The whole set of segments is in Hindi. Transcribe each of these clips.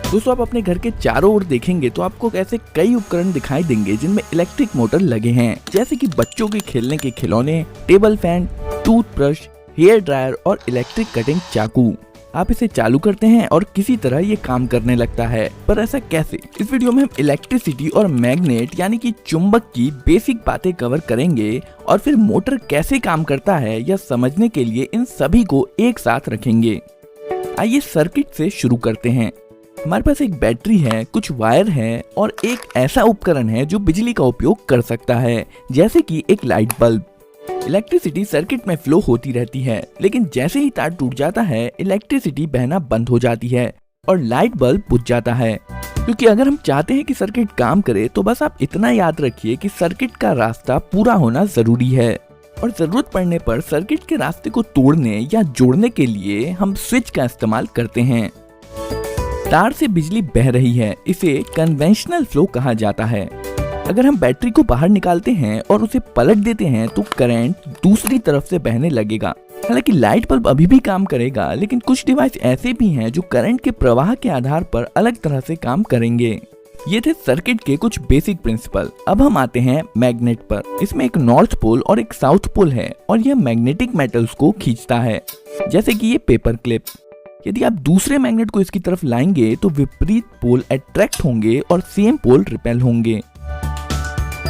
दोस्तों, आप अपने घर के चारों ओर देखेंगे तो आपको ऐसे कई उपकरण दिखाई देंगे जिनमें इलेक्ट्रिक मोटर लगे हैं, जैसे कि बच्चों के खेलने के खिलौने, table fan, toothbrush, hair dryer और इलेक्ट्रिक कटिंग चाकू। आप इसे चालू करते हैं और किसी तरह ये काम करने लगता है, पर ऐसा कैसे? इस वीडियो में हम इलेक्ट्रिसिटी और मैग्नेट यानी कि चुंबक की बेसिक बातें कवर करेंगे और फिर मोटर कैसे काम करता है यह समझने के लिए इन सभी को एक साथ रखेंगे। आइए सर्किट से शुरू करते हैं। हमारे पास एक बैटरी है, कुछ वायर है और एक ऐसा उपकरण है जो बिजली का उपयोग कर सकता है, जैसे कि एक लाइट बल्ब। इलेक्ट्रिसिटी सर्किट में फ्लो होती रहती है, लेकिन जैसे ही तार टूट जाता है इलेक्ट्रिसिटी बहना बंद हो जाती है और लाइट बल्ब बुझ जाता है। क्योंकि अगर हम चाहते हैं कि सर्किट काम करे तो बस आप इतना याद रखिए कि सर्किट का रास्ता पूरा होना जरूरी है और जरूरत पड़ने पर सर्किट के रास्ते को तोड़ने या जोड़ने के लिए हम स्विच का इस्तेमाल करते हैं। तार से बिजली बह रही है, इसे कन्वेंशनल फ्लो कहा जाता है। अगर हम बैटरी को बाहर निकालते हैं और उसे पलट देते हैं तो करंट दूसरी तरफ से बहने लगेगा। हालांकि लाइट बल्ब अभी भी काम करेगा, लेकिन कुछ डिवाइस ऐसे भी हैं जो करंट के प्रवाह के आधार पर अलग तरह से काम करेंगे। ये थे सर्किट के कुछ बेसिक प्रिंसिपल। अब हम आते हैं मैग्नेट पर। इसमें एक नॉर्थ पोल और एक साउथ पोल है और यह मैग्नेटिक मेटल्स को खींचता है, जैसे कि ये पेपर क्लिप। यदि आप दूसरे मैग्नेट को इसकी तरफ लाएंगे तो विपरीत पोल अट्रैक्ट होंगे और सेम पोल रिपेल होंगे।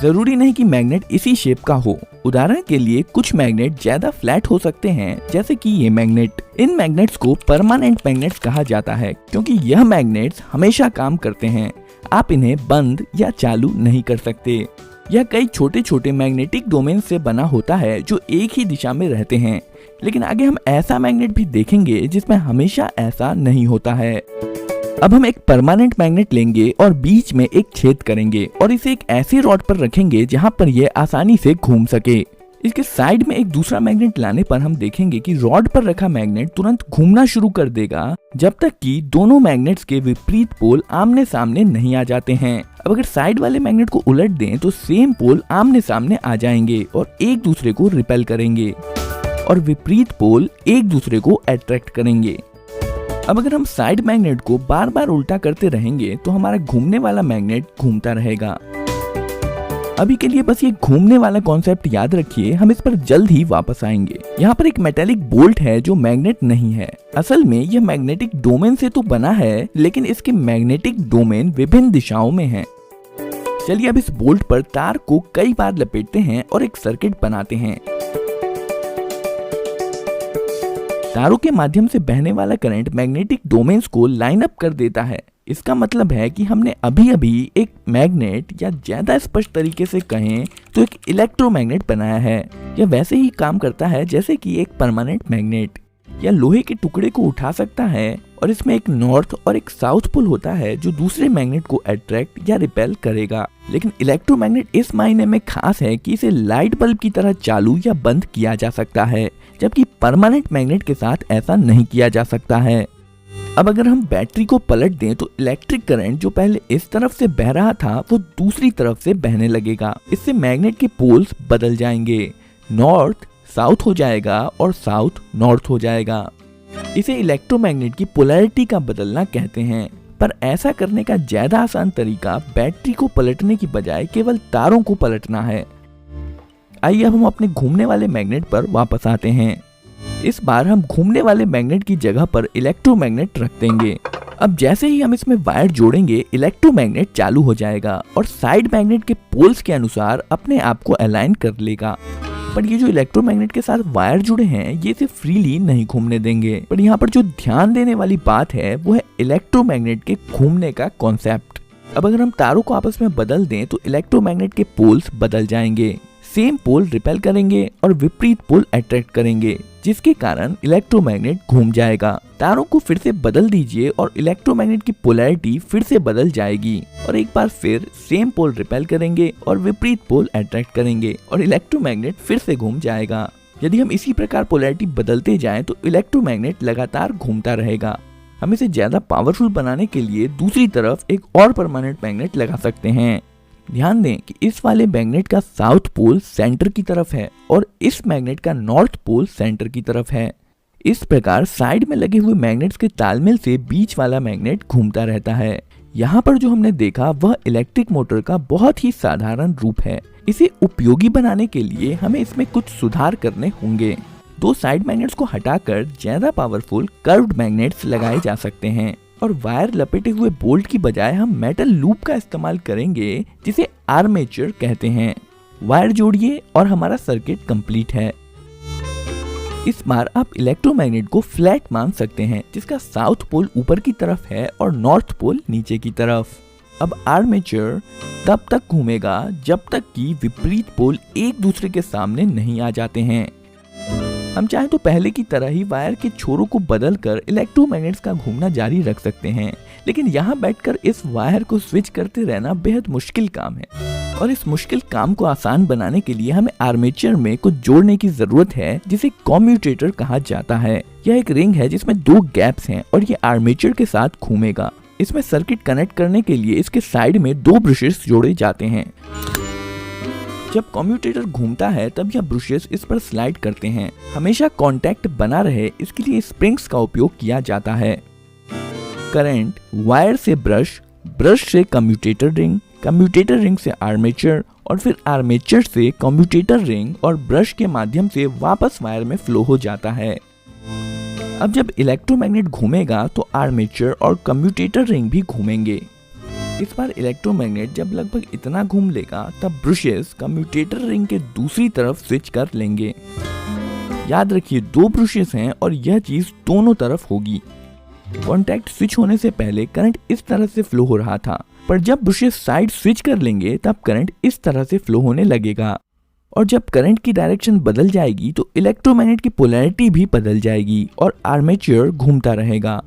जरूरी नहीं कि मैग्नेट इसी शेप का हो। उदाहरण के लिए कुछ मैग्नेट ज्यादा फ्लैट हो सकते हैं, जैसे कि ये मैग्नेट। इन मैग्नेट्स को परमानेंट मैग्नेट्स कहा जाता है क्योंकि यह मैग्नेट्स हमेशा काम करते हैं। आप इन्हें बंद या चालू नहीं कर सकते। यह कई छोटे छोटे मैग्नेटिक डोमेन से बना होता है जो एक ही दिशा में रहते हैं, लेकिन आगे हम ऐसा मैग्नेट भी देखेंगे जिसमें हमेशा ऐसा नहीं होता है। अब हम एक परमानेंट मैग्नेट लेंगे और बीच में एक छेद करेंगे और इसे एक ऐसी रॉड पर रखेंगे जहां पर यह आसानी से घूम सके। इसके साइड में एक दूसरा मैग्नेट लाने पर हम देखेंगे कि रॉड पर रखा मैग्नेट तुरंत घूमना शुरू कर देगा जब तक कि दोनों मैग्नेट्स के विपरीत पोल आमने सामने नहीं आ जाते हैं। अब अगर साइड वाले मैग्नेट को उलट दें तो सेम पोल आमने सामने आ जाएंगे और एक दूसरे को रिपेल करेंगे और विपरीत पोल एक दूसरे को अट्रैक्ट करेंगे। अब अगर हम साइड मैग्नेट को बार बार उल्टा करते रहेंगे तो हमारा घूमने वाला मैग्नेट घूमता रहेगा। अभी के लिए बस ये घूमने वाला कॉन्सेप्ट याद रखिए, हम इस पर जल्द ही वापस आएंगे। यहाँ पर एक मेटेलिक बोल्ट है जो मैग्नेट नहीं है। असल में यह मैग्नेटिक डोमेन से तो बना है, लेकिन इसके मैग्नेटिक डोमेन विभिन्न दिशाओं में है। चलिए अब इस बोल्ट पर तार को कई बार लपेटते हैं और एक सर्किट बनाते हैं। तारों के माध्यम से बहने वाला करंट मैग्नेटिक डोमेन्स को लाइन अप कर देता है। इसका मतलब है कि हमने अभी अभी एक मैग्नेट, या ज्यादा स्पष्ट तरीके से कहें तो एक इलेक्ट्रोमैग्नेट बनाया है। यह वैसे ही काम करता है जैसे कि एक परमानेंट मैग्नेट। यह लोहे के टुकड़े को उठा सकता है और इसमें एक नॉर्थ और एक साउथ पोल होता है जो दूसरे मैग्नेट को अट्रैक्ट या रिपेल करेगा। लेकिन इलेक्ट्रोमैग्नेट इस मायने में खास है कि इसे लाइट बल्ब की तरह चालू या बंद किया जा सकता है, जबकि परमानेंट मैग्नेट के साथ ऐसा नहीं किया जा सकता है। अब अगर हम बैटरी को पलट दें तो इलेक्ट्रिक करंट जो पहले इस तरफ से बह रहा था वो दूसरी तरफ से बहने लगेगा। इससे मैग्नेट के पोल्स बदल जाएंगे, नॉर्थ साउथ हो जाएगा और साउथ नॉर्थ हो जाएगा। इसे इलेक्ट्रोमैग्नेट की पोलैरिटी का बदलना कहते हैं। पर ऐसा करने का ज्यादा आसान तरीका बैटरी को पलटने की बजाय केवल तारों को पलटना है। आइए अब हम अपने घूमने वाले मैग्नेट पर वापस आते हैं। इस बार हम घूमने वाले मैग्नेट की जगह पर इलेक्ट्रोमैग्नेट रख देंगे। अब जैसे ही हम इसमें वायर जोड़ेंगे इलेक्ट्रोमैग्नेट चालू हो जाएगा और साइड मैग्नेट के पोल्स के अनुसार अपने आप को अलाइन कर लेगा। पर ये जो इलेक्ट्रोमैग्नेट के साथ वायर जुड़े हैं ये इसे फ्रीली नहीं घूमने देंगे। पर यहाँ पर जो ध्यान देने वाली बात है वो है इलेक्ट्रोमैग्नेट के घूमने का कॉन्सेप्ट। अब अगर हम तारों को आपस में बदल दें तो इलेक्ट्रोमैग्नेट के पोल्स बदल जाएंगे। सेम पोल रिपेल करेंगे और विपरीत पोल अट्रैक्ट करेंगे, जिसके कारण इलेक्ट्रोमैग्नेट घूम जाएगा। तारों को फिर से बदल दीजिए और इलेक्ट्रोमैग्नेट की पोलैरिटी फिर से बदल जाएगी और एक बार फिर सेम पोल रिपेल करेंगे और विपरीत पोल अट्रैक्ट करेंगे और इलेक्ट्रोमैग्नेट फिर से घूम जाएगा। यदि हम इसी प्रकार पोलैरिटी बदलते जाएं तो इलेक्ट्रोमैग्नेट लगातार घूमता रहेगा। हम इसे ज्यादा पावरफुल बनाने के लिए दूसरी तरफ एक और परमानेंट मैग्नेट लगा सकते हैं। ध्यान दें कि इस वाले मैग्नेट का साउथ पोल सेंटर की तरफ है और इस मैग्नेट का नॉर्थ पोल सेंटर की तरफ है। इस प्रकार साइड में लगे हुए मैग्नेट्स के तालमेल से बीच वाला मैग्नेट घूमता रहता है। यहाँ पर जो हमने देखा वह इलेक्ट्रिक मोटर का बहुत ही साधारण रूप है। इसे उपयोगी बनाने के लिए हमें इसमें कुछ सुधार करने होंगे। 2 साइड मैग्नेट्स को हटाकर ज्यादा पावरफुल कर्व्ड मैग्नेट्स लगाए जा सकते हैं और वायर लपेटे हुए बोल्ट की बजाय हम मेटल लूप का इस्तेमाल करेंगे जिसे आर्मेचर कहते हैं। वायर जोड़िए और हमारा सर्किट कंप्लीट है। इस बार आप इलेक्ट्रोमैग्नेट को फ्लैट मान सकते हैं जिसका साउथ पोल ऊपर की तरफ है और नॉर्थ पोल नीचे की तरफ। अब आर्मेचर तब तक घूमेगा जब तक कि विपरीत पोल एक दूसरे के सामने नहीं आ जाते हैं। हम चाहे तो पहले की तरह ही वायर के छोरों को बदलकर इलेक्ट्रोमैग्नेट्स का घूमना जारी रख सकते हैं, लेकिन यहाँ बैठकर इस वायर को स्विच करते रहना बेहद मुश्किल काम है और इस मुश्किल काम को आसान बनाने के लिए हमें आर्मेचर में कुछ जोड़ने की जरूरत है जिसे कम्यूटेटर कहा जाता है। यह एक रिंग है जिसमें 2 गैप्स हैं और ये आर्मेचर के साथ घूमेगा। इसमें सर्किट कनेक्ट करने के लिए इसके साइड में 2 ब्रशेस जोड़े जाते हैं। जब कम्यूटेटर घूमता है तब यह ब्रशेस इस पर स्लाइड करते हैं। हमेशा कांटेक्ट बना रहे इसके लिए स्प्रिंग्स का उपयोग किया जाता है। करंट वायर से ब्रश, ब्रश से कम्यूटेटर रिंग से आर्मेचर और फिर आर्मेचर से कम्यूटेटर रिंग और ब्रश के माध्यम से वापस वायर में फ्लो हो जाता है। अब जब इलेक्ट्रोमैग्नेट घूमेगा तो आर्मेचर और कम्यूटेटर रिंग भी घूमेंगे। इस बार इलेक्ट्रोमैग्नेट जब लगभग इतना घूम लेगा तब ब्रशेस कम्यूटेटर रिंग के दूसरी तरफ स्विच कर लेंगे। याद रखिए 2 ब्रशेस हैं और यह चीज दोनों तरफ होगी। कॉन्टैक्ट स्विच होने से पहले करंट इस तरह से फ्लो हो रहा था, पर जब ब्रशेस साइड स्विच कर लेंगे तब करंट इस तरह से फ्लो होने लगेगा और जब करंट की डायरेक्शन बदल जाएगी तो इलेक्ट्रोमैग्नेट की पोलैरिटी भी बदल जाएगी और आर्मेचर घूमता रहेगा।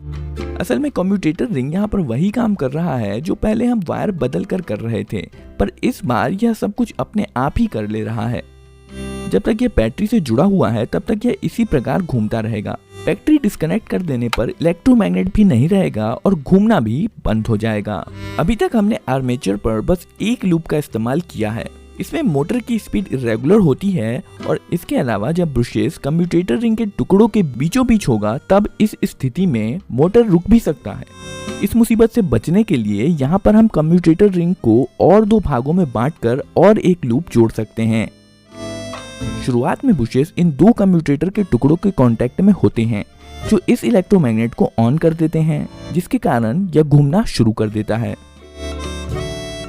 असल में कम्यूटेटर रिंग यहाँ पर वही काम कर रहा है जो पहले हम वायर बदल कर रहे थे, पर इस बार यह सब कुछ अपने आप ही कर ले रहा है। जब तक यह बैटरी से जुड़ा हुआ है तब तक यह इसी प्रकार घूमता रहेगा। बैटरी डिस्कनेक्ट कर देने पर इलेक्ट्रोमैग्नेट भी नहीं रहेगा और घूमना भी बंद हो जाएगा। अभी तक हमने आर्मेचर पर बस एक लूप का इस्तेमाल किया है। इसमें मोटर की स्पीड इरेगुलर होती है और इसके अलावा जब ब्रशेस कम्यूटेटर रिंग के टुकड़ों के बीचों बीच होगा तब इस स्थिति में मोटर रुक भी सकता है। इस मुसीबत से बचने के लिए यहाँ पर हम कम्यूटेटर रिंग को और 2 भागों में बांटकर और एक लूप जोड़ सकते हैं। शुरुआत में ब्रशेस इन 2 कम्यूटेटर के टुकड़ों के कांटेक्ट में होते हैं जो इस इलेक्ट्रोमैग्नेट को ऑन कर देते हैं, जिसके कारण यह घूमना शुरू कर देता है।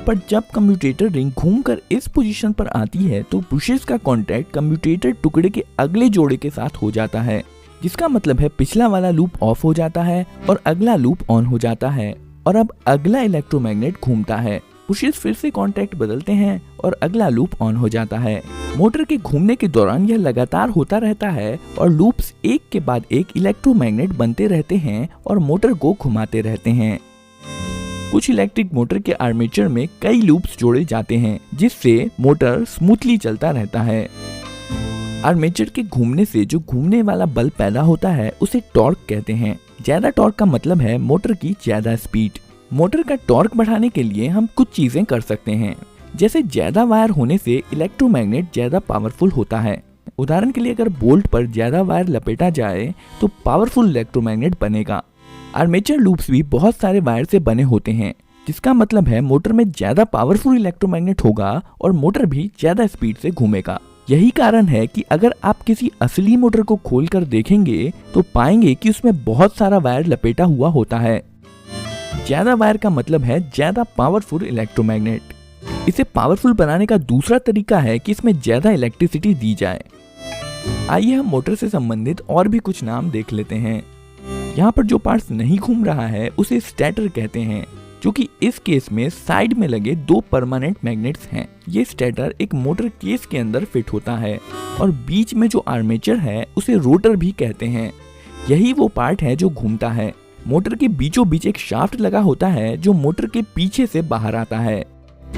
पर जब कम्यूटेटर रिंग घूमकर इस पोजीशन पर आती है तो ब्रशेस का कांटेक्ट कम्यूटेटर टुकड़े के अगले जोड़े के साथ हो जाता है, जिसका मतलब है पिछला वाला लूप ऑफ हो जाता है और अगला लूप ऑन हो जाता है और अब अगला इलेक्ट्रोमैग्नेट घूमता है। ब्रशेस फिर से कांटेक्ट बदलते हैं और अगला लूप ऑन हो जाता है। मोटर के घूमने के दौरान यह लगातार होता रहता है और लूप्स एक के बाद एक इलेक्ट्रोमैग्नेट बनते रहते हैं और मोटर को घुमाते रहते हैं। कुछ इलेक्ट्रिक मोटर के आर्मेचर में कई लूप्स जोड़े जाते हैं जिससे मोटर स्मूथली चलता रहता है। आर्मेचर के घूमने से जो घूमने वाला बल पैदा होता है उसे टॉर्क कहते हैं। ज्यादा टॉर्क का मतलब है मोटर की ज्यादा स्पीड। मोटर का टॉर्क बढ़ाने के लिए हम कुछ चीजें कर सकते हैं, जैसे ज्यादा वायर होने से इलेक्ट्रोमैग्नेट ज्यादा पावरफुल होता है। उदाहरण के लिए अगर बोल्ट पर ज्यादा वायर लपेटा जाए तो पावरफुल इलेक्ट्रोमैग्नेट बनेगा। आर्मेचर लूप्स भी बहुत सारे वायर से बने होते हैं, जिसका मतलब है मोटर में ज्यादा पावरफुल इलेक्ट्रोमैग्नेट होगा और मोटर भी ज्यादा स्पीड से घूमेगा। यही कारण है कि अगर आप किसी असली मोटर को खोलकर देखेंगे तो पाएंगे कि उसमें बहुत सारा वायर लपेटा हुआ होता है। ज्यादा वायर का मतलब है ज्यादा पावरफुल इलेक्ट्रोमैग्नेट। इसे पावरफुल बनाने का दूसरा तरीका है कि इसमें ज्यादा इलेक्ट्रिसिटी दी जाए। आइए हम मोटर से संबंधित और भी कुछ नाम देख लेते हैं। यहाँ पर जो पार्ट्स नहीं घूम रहा है उसे स्टेटर कहते हैं, जो कि इस केस में साइड में लगे 2 परमानेंट मैग्नेट्स हैं। ये स्टेटर एक मोटर केस के अंदर फिट होता है और बीच में जो आर्मेचर है उसे रोटर भी कहते हैं। यही वो पार्ट है जो घूमता है। मोटर के बीचों बीच एक शाफ्ट लगा होता है जो मोटर के पीछे से बाहर आता है।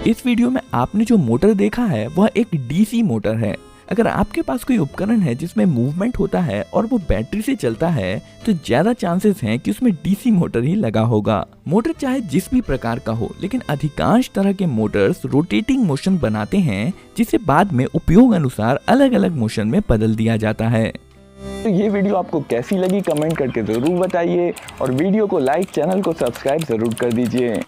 इस वीडियो में आपने जो मोटर देखा है वह एक डीसी मोटर है। अगर आपके पास कोई उपकरण है जिसमें मूवमेंट होता है और वो बैटरी से चलता है तो ज्यादा चांसेस हैं कि उसमें डीसी मोटर ही लगा होगा। मोटर चाहे जिस भी प्रकार का हो, लेकिन अधिकांश तरह के मोटर्स रोटेटिंग मोशन बनाते हैं जिसे बाद में उपयोग अनुसार अलग अलग मोशन में बदल दिया जाता है। तो ये वीडियो आपको कैसी लगी कमेंट करके ज़रूर बताइए और वीडियो को लाइक, चैनल को सब्सक्राइब ज़रूर कर दीजिए।